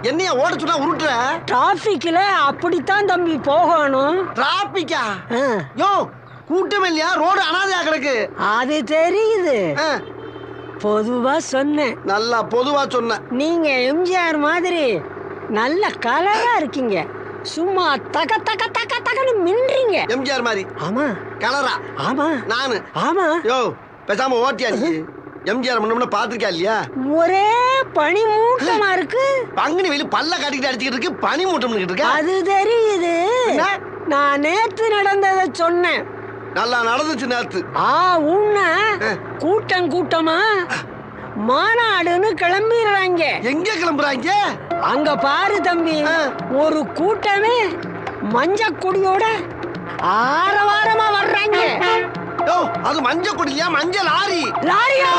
என்னைய ஓட சொன்னா உருட்டுற? டிராபிக்ல அப்படித்தான் தம்பி போகணும். டிராபிக்கா? யோ கூட்டம் இல்லையா? ரோடு அனாதையா கிடக்கு. அது தெரியுது. பொதுவா சொன்னேன். நல்லா பொதுவா சொன்ன. நீங்க எம்ஜிஆர் மாதிரி நல்ல கலரா இருக்கீங்க. சும்மா தக தக தக தகன்னு மின்றீங்க. எம்ஜிஆர் மாதிரி? ஆமா. கலரா? ஆமா. நானு? ஆமா. யோ பேசாம ஓட்டியா நீ? எம்ஜிஆர் முன்ன பாத்துருக்கா இல்லையா? ஒரே பனி மூட்டமா இருக்கு. பங்குனி வெயில் பல்ல காட்டிக்கிட்டு அடிச்சுக்கிட்டு இருக்கு, பனி மூட்டம் இருக்கு. அது தெரியுது. நான் நேத்து நடந்ததை சொன்னேன். நல்லா நடந்துச்சு நேத்து. உன்ன கூட்டம் கூட்டமா மாநாடுன்னு கிளம்பிடுறாங்க. எங்க கிளம்புறாங்க? அங்க பாரு தம்பி, ஒரு கூட்டமே மஞ்ச கொடியோட ஆரவாரமா வர்றாங்க. அது மஞ்சள் கொடியா? மஞ்சள் லாரி. லாரியா?